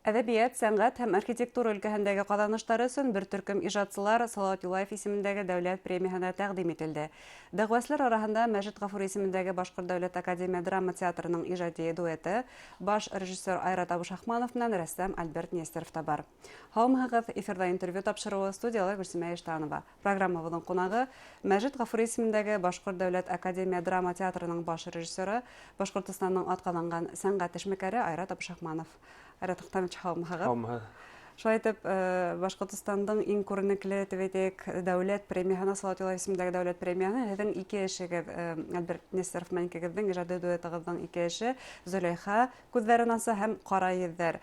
Әдәбият, сәнгать һәм архитектура өлкәһендәге ҡаҙаныштары өсөн бер төркөм ижадсылар Салауат Юлаев исемендәге дәүләт премияһына тәҡдим ителде. Дәғүәсләр араһында Мәжит Ғафури исемендәге Башҡорт дәүләт академия драма театрының ижади дуэты, баш режиссер Айрат Абушахманов менән рәссам Альберт Нестеров та бар. Һаумыһығыҙ, эфирҙа интервью тапшырыуы студияла Гөлсимә Иштанова. Программабыҙҙың ҡунағы Мәжит Ғафури исемендәге Башҡорт дәүләт академия драма театрының баш режиссеры, Башҡортостанның атҡаҙанған сәнғәт эшмәкәре Айрат Абушахманов. Айрат Охтамович, һаумыһығыҙ. Шулай итеп, Башҡортостандың иң күренекле дәүләт премияһына, Салауат Юлаев исемендәге дәүләт премияһына һеҙҙең ике эшегеҙ, Альберт Нестеров менән икегеҙҙең ижади дуэтығыҙҙың ике эше Зөләйха күҙҙәрен аса һәм Ҡара еҙҙәр.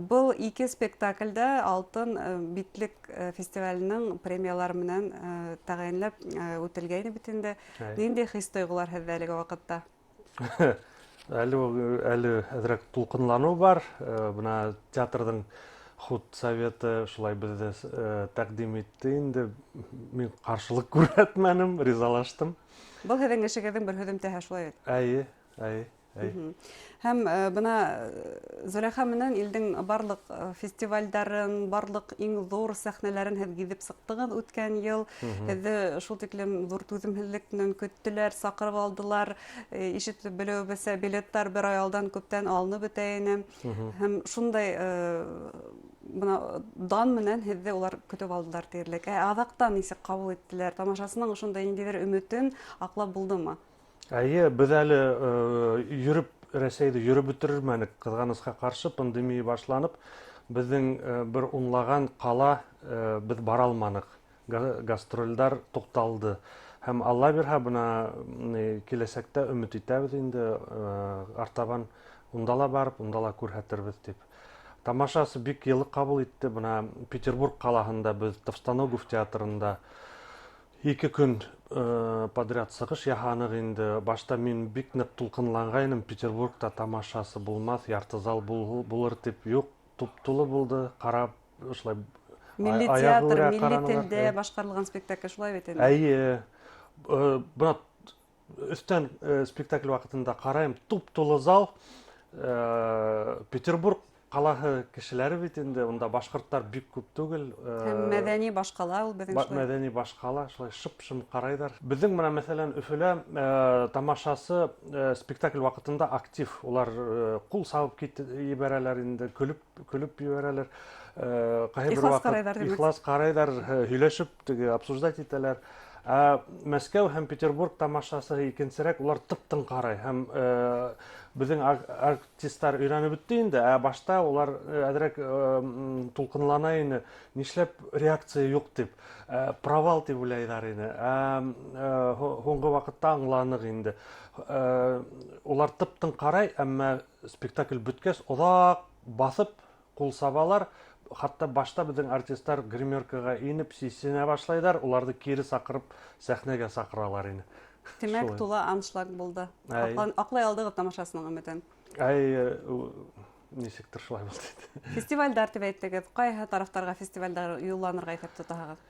Был ике спектаклдә Алтын битлек фестиваленең премиялары менән тәғәйенләп үтелгәйне бит инде. Ниндәй хис-тойғолар һеҙҙә әлеге ваҡытта? Әле әҙерәк тулҡынланыу бар. Бына театрҙың худ советы шулай беҙҙе тәҡдим итте инде. Мин ҡаршылыҡ күрһәтмәнем, ризалаштым. Был һеҙҙең эшегеҙҙең бер һөҙөмтәһе, шулай бит? Әйе. Һәм бына Зөләйха менән илдең барлыҡ фестивалдарын, барлыҡ иң ҙур сәхнәләрен һеҙ гиҙеп сыҡтығыҙ үткән йыл. Һеҙҙе шул тиклем ҙур түҙемһеҙлек менән көттөләр, саҡырып алдылар. Ишетеп белеүебеҙсә, билеттар бер ай алдан күптән алынып бөтә ине. Һәм шундай дан менән һеҙҙе улар көтөп алдылар тиерлек. Аҙаҡтан нисек ҡабул иттеләр? Тамашасының ошондай ниндәйҙер өмөтөн аҡлап булдымы? Әйе, беҙ әле Рәсәйҙе йөрөп бөтөрөрмәнек, ҡыҙғанысҡа ҡаршы пандемия башланып, беҙҙең бер унлаған ҡала беҙ бара алманыҡ. Гастролдәр туҡталды. Һәм Алла бирһә, бына киләсәктә өмөт итәбеҙ инде, артабан унда ла барып, унда ла күрһәтербеҙ тип. Тамашасы бик йылы ҡабул итте. Бына Петербург ҡалаһында беҙ Товстоногов театрында 2 көн подряд сығыш яһаныҡ инде. Башта мин бик ныҡ тулҡынланғайным, Петербургта тамашасы булмаҫ, ярты зал булыр тип. Юҡ, туп-тулы булды. Ҡарап, ошолай Милли театр, милли телдә башҡарылған спектакль, шулай бит инде? Әйе. Бына өҫтән спектакль ваҡытында ҡарайым, туп-тулы зал. Петербург ҡалаһы кешеләре бит инде, унда башҡорттар бик күп түгел. Һәм мәҙәни башҡала ул беҙҙең шулай? Мәҙәни башҡала, шулай шып-шым ҡарайҙар. Беҙҙең менән, мәҫәлән, Өфөлә тамашасы спектакль ваҡытында актив. Улар ҡул сабып ебәрәләр инде, көлөп ебәрәләр. Ихлас ҡарайҙар, тимәк. Ихлас ҡарайҙар, һөйләшеп, обсуждать итәләр. Мәскәү һәм Петербург тамашасы икенсерәк, улар тып-тын ҡарай. Һәм беҙҙең артистар өйрәнеп бөттө инде, башта улар әҙерәк тулҡынлана ине. Нишләп реакция юҡ тип, провал тип уйлайҙар ине. Һуңғы ваҡытта аңланыҡ инде. Улар тып-тын ҡарай, әммә спектакль бөткәс, оҙаҡ баҫып ҡул сабалар. Хатта башта беҙҙең артистар гримеркаға инеп, сисенә башлайҙар, уларҙы кире саҡырып, сәхнәгә саҡыралар ине. Тимәк, тула аншлаг булды. Аҡлай алдығыҙ тамашасының өмөтөн? Нисектер шулай булды. Фестивалдар тип әйттегеҙ. Ҡайһы тарафтарға фестивалдар юлланырға иҫәп тотаһығыҙ?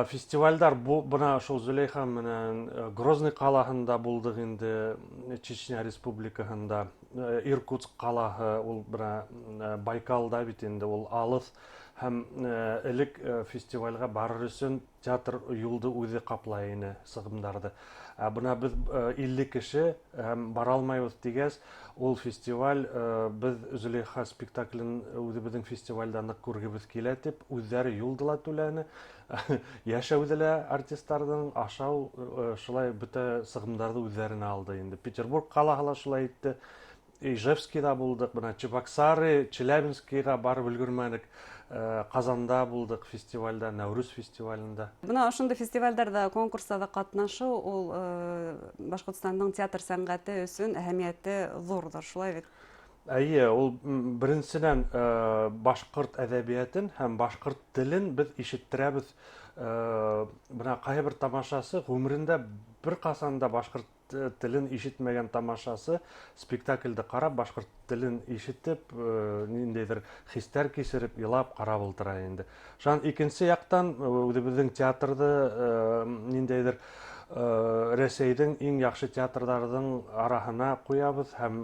Фестивалдар, бына шул Зөләйха менән Грозный ҡалаһында булдыҡ инде, Чечня республикаһында. Иркутск ҡалаһы, ул Байкалда бит инде, ул алыҫ. Һәм элек фестивалгә барыр өсөн театр юлды үҙе ҡаплай ине, сығымдарҙы. Бына беҙ 50 кеше бара алмайбыҙ тигәс, ул фестиваль беҙ Зөләйха спектаклен үҙебеҙҙең фестивалдә ныҡ күргебеҙ килә тип, үҙҙәре юлды ла түләне. Йәшәүҙе лә артистарҙың, ашау, шулай бөтә сығымдарҙы үҙҙәренә алды инде. Петербург ҡалаһы ла шулай итте. Ижевскийҙа булдыҡ, бына Чебоксары, Челябинскийға барып өлгөрмәнек. Ҡазанда булдыҡ фестивалдә, Нәүрүз фестивалендә. Бына ошондай фестивалдәрҙә, конкурстарҙа ҡатнашыу, ул Башҡортостандың театр сәнғәте өсөн әһәмиәте ҙурҙыр, шулай бит? Әйе, ул беренсенән башҡорт әҙәбиәтен һәм башҡорт телен беҙ ишеттерәбеҙ. Бына ҡайһы бер тамашасы ғүмерендә бер ҡасан да башҡорт телен ишетмәгән тамашасы спектаклде ҡарап, башҡорт телен ишетеп, ниндәйҙер хистәр кисереп, илап ҡарап ултыра инде. Шунан икенсе яҡтан үҙебеҙҙең театрҙы ниндәйҙер Рәсәйдің иң яхшы театрларының арасына куябыз һәм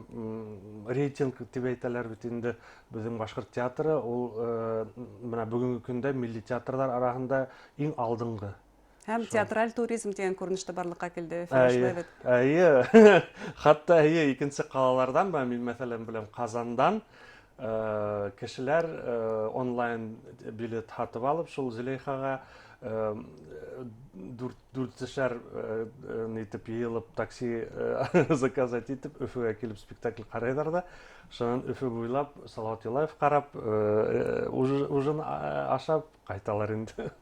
рейтинг дип әйтәләр бит инде безнең башкорт театры ул менә бүгенге көндә милли театрлар арасында иң алдынгы. Һәм театраль туризм дигән күренештә барлыкка килде. Әйе, хатта икенче калалардан мин мәсәлән беләм Казандан кешеләр онлайн билет һатып алып шул Зөләйхага дүртешәр нитеп йыелып такси заказать итеп Өфөгә килеп спектакль карыйлар да, шуннан Өфө буйлап Салават Юлаев карап, ужин ашап кайталар инде.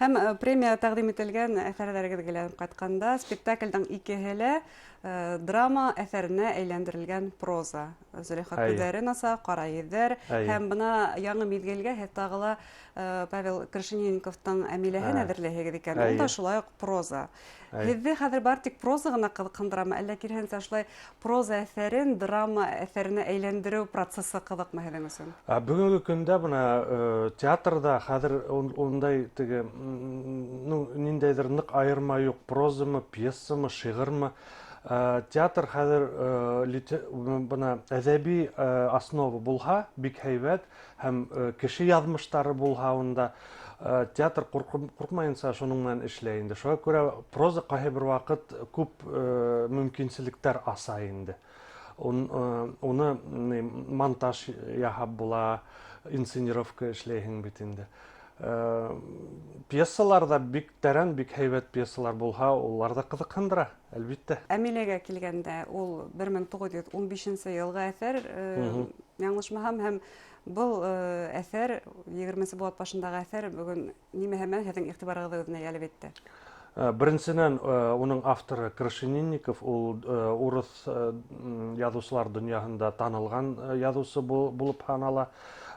Һәм премия тәкъдим ителгән әсәрләргә геләп кайтканда, спектакльдән икеһе драма әсәренә әйләндерелгән проза. Зөләйха күзләрен аса, Кара йөҙҙәр һәм бына яңы миҙгелгә һеҙ тагыла Павел Крашенинниковтың Әмиләһен әҙерләйһегеҙ икән. Ул да шулай уҡ проза. Һеҙҙе хәҙер бары тик проза ғына ҡыҙыҡһындырамы, әллә киреһенсә шулай проза әҫәрен драма әҫәренә әйләндереү процессы ҡыҙыҡмы һеҙҙең өсөн? Бүгенге көндә бына театрда хәҙер ундай теге ниндәйҙер ныҡ айырма юҡ, прозамы, пьесамы, шиғырмы. Театр хәҙер бына әҙәби основа булһа, бик һәйбәт, һәм кеше яҙмыштары булһа унда, театр ҡурҡмайынса шуның менән эшләй инде. Шуға күрә проза ҡайһы бер ваҡыт күп мөмкинселектәр аса инде. Уны монтаж яһап була, инсценировка эшләйһең бит инде. Пьесаларда бик тәрән, бик һәйбәт пьесалар булһа, улар да ҡыҙыҡһындыра, әлбиттә. Әмиләгә килгәндә, ул 1915 йылға әҫәр, яңлышмаһам, һәм был әҫәр, 20 быуат башындағы әҫәр, бөгөн нимәһе һеҙҙең иғтибарығыҙҙы үҙенә йәлеп итте? Беренсенән, уның авторы Крашенинников, ул урыҫ яҙыусылар донъяһында танылған яҙыусы булып һанала.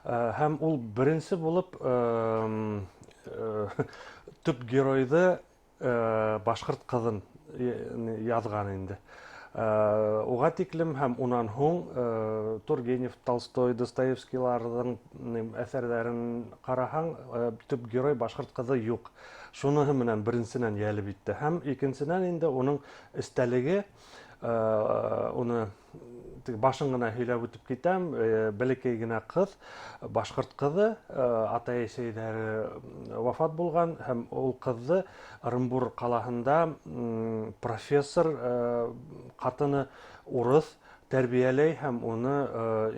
Һәм ул беренсе булып төп геройҙы башҡорт ҡыҙын яҙған инде. Уға тиклем һәм унан һуң Тургенев, Толстой, Достоевскийларҙың әҫәрҙәрен ҡараһаң, төп герой башҡорт ҡыҙы юҡ. Шуныһы менән беренсенән йәлеп итте. Һәм икенсенән инде уның эстәлеге, уны башын ғына һөйләп үтеп китәм, бәләкәй генә ҡыҙ, башҡорт ҡыҙы, ата-әсәйҙәре вафат булған, һәм ул ҡыҙҙы Ырымбур ҡалаһында профессор ҡатыны урыҫ тәрбиәләй һәм уны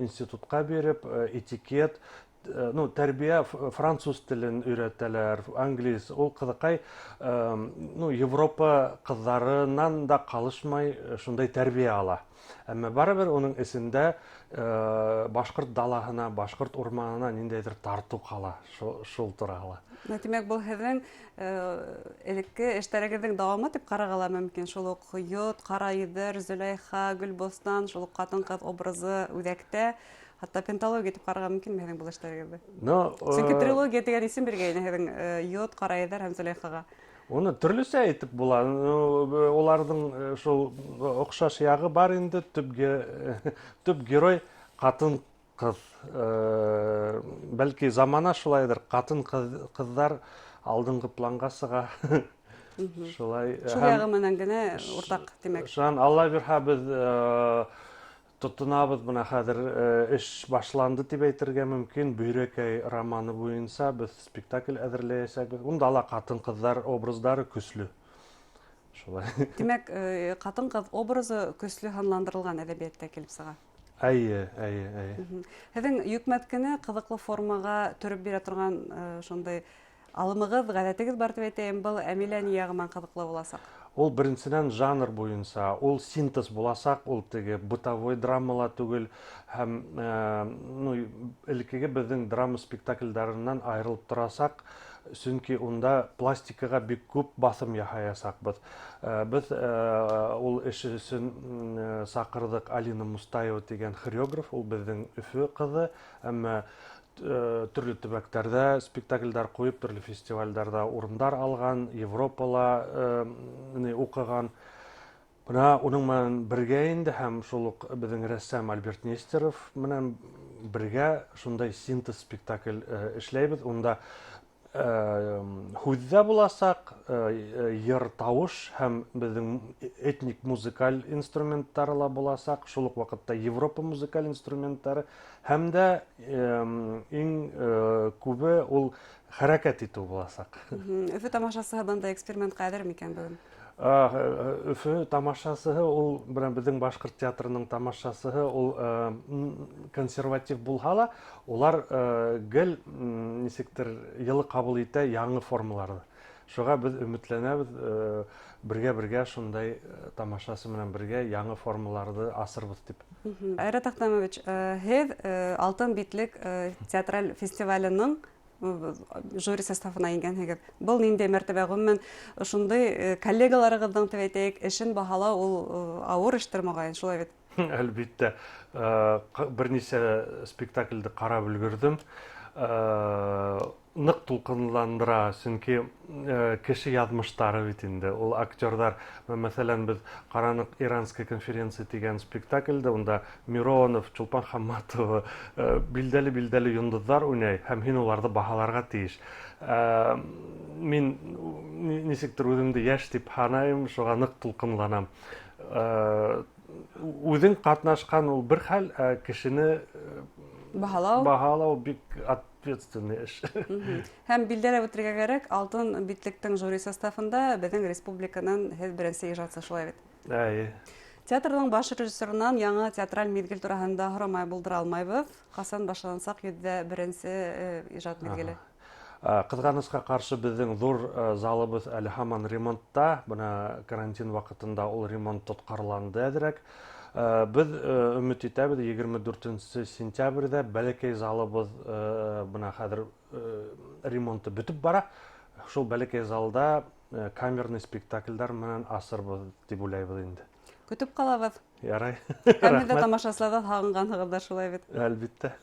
институтҡа биреп, этикет, тәрбиә, француз телен өйрәтәләр, англис. Ул ҡыҙыҡай Европа ҡыҙҙарынан да ҡалышмай шундай тәрбиә ала. Әммә барыбер уның эсендә башҡорт далаһына, башҡорт урманына ниндәйҙер тартыу ҡала шул турала. Тимәк, был һеҙҙең элекке эштәрегеҙҙең дауамы тип ҡарарға мөмкин. Шул уҡ Йот, Ҡара йөҙҙәр, Зөләйха, Гөлбостан, шул уҡ ҡатын-ҡыҙ образы үҙәктә, хатта пентология тип ҡарарға мөмкинме һеҙҙең был эштәрегеҙҙе? Сөнки трилогия тигән исем биргәйне һеҙҙең Йот, Ҡара йөҙҙәр һәм Зөләйхаға. Уны төрлөсә әйтеп була. Уларҙың шул оҡшаш яғы бар инде. Төп герой ҡатын-ҡыҙ. Бәлки замана шулайҙыр. Ҡатын-ҡыҙҙар алдынғы планға сыға. Шул яғы менән генә уртаҡ, тимәк. Шунан Алла бирһә, беҙ тотонабыҙ бына хәҙер эш башланды тип әйтергә мөмкин. Бөйрәкәй романы буйынса беҙ спектакль әҙерләйәсәкбеҙ. Унда ла ҡатын-ҡыҙҙар образдары көслө. Шулай. Тимәк, ҡатын-ҡыҙ образы көслө һанландырылған әҙәбиәттә килеп сыға. Әйе. Һеҙҙең йөкмәткене ҡыҙыҡлы формаға төрөп бирә торған шундай алымығыҙ, ғәҙәтегеҙ бар тип әйтәйем, был Әмилә ни яғынан ҡыҙыҡлы буласаҡ? Ул беренсенән жанр буйынса, ул синтез буласаҡ, ул теге бытовой драмала түгел, һәм элеккеге беҙҙең драма спектакльдарынан айырылып торасаҡ, сөнки унда пластикаға бик күп баҫым яһаясаҡбыҙ. Беҙ ул эш өсөн саҡырҙыҡ Алина Мустаева тигән хореограф, ул беҙҙең Өфө ҡыҙы, әммә төрлө төбәктәрҙә спектакльдар ҡуйып, төрлө фестивалдәрҙә урындар алған, Европала уҡыған. Бына уның менән бергә инде һәм шул уҡ беҙҙең рәссам Альберт Нестеров менән бергә шундай синтез спектакль эшләйбеҙ. Унда һүҙҙә буласаҡ, йыр тауыш һәм безнең этник музыкаль инструменттары ла буласак, шул ук вакытта Европа музыкаль инструменттары һәм дә иң күбе ул хәрәкәт итү буласак. Өфө тамашасы бындай эксперимент кадер микән бүген? Өфө тамашасыһы ул безнең башкорт театрының тамашасыһы ул консерватив булһа ла, улар гел нисектер йылы кабул итә яңа формаларны. Шуңа без өметләнәбез, бергә шундай тамашасы менән бергә яңа формаларны асырбыз дип. Айрат Ахтамович, һез Алтын битлек театраль фестиваленең жюри составына ингәнһегез. Был нинди мәртәбә гомумән шундый коллегаларыгызның тәвәйтәек эшен баһалау ул авыр эштер мөгаен, шулай бит? Әлбиттә, берничә спектакльдә карап өлгердем. Нык тулкынландыра, чөнки кеше язмыштары бит инде. Ул актердар, мәсәлән, без каранык Иранская конференция дигән спектакльдә, унда Миронов, Чулпан Хамматова билдәле йондызлар уйный, һәм һин уларны баһаларга тиеш. Мин нисектер үземне яшь дип һанайм, шуңа нык тулкынланам. Үзең катнашкан ул бер хәл, кешене баһалау бик ответственный эш. Һәм билдәләп үтәргә кирәк, Алтын битлектең жюри составында безнең республиканың һәр беренче иҗатчысы, шулай бит? Әйе. Театрның баш режиссерынан яңа театраль мизгел тураһында һорамай булдыра алмайбыз. Касан башлансак, йөздә беренче иҗат мизгеле. Кызганычка каршы безнең зур залыбыз әле һаман ремонтта. Бuna карантин вакытында ул ремонт тоткарланды әзрәк. Biz ümit итәбез 24 сентябрьдә бәләкәй залыбыз бuna хәзер ремонты бетеп бара. Шул бәләкәй залда камерный спектакльләр менән асырбыз дип уйлайбыз инде. Көтеп калабыз. Ярай. Һәм дә тамашачылардан һагынганыгызда шулай бит. Әлбиттә.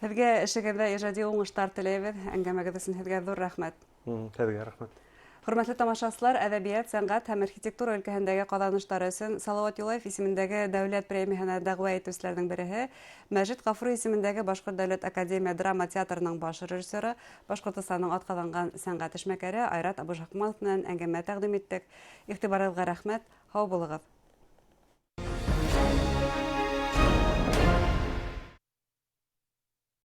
Һезгә эшегездә иҗади уңышлар теләйбез. Әңгәмәгез өчен һезгә зур рәхмәт. Һезгә рәхмәт. Хөрмәтле тамашачылар, әдәбият, сәнгать һәм архитектура өлкәһендәге казанышлары өчен Салават Юлаев исемендәге дәүләт премияһына дәгъва итүчеләрнең береһе Мәҗит Гафури исемендәге Башкорт дәүләт академия драма театрының баш режиссеры, Башкортстанның атказанган сәнгать эшмәкәре Айрат Абушакмалов белән әңгәмә тәкъдим иттек. Игътибарыгызга рәхмәт. Һау булыгыз.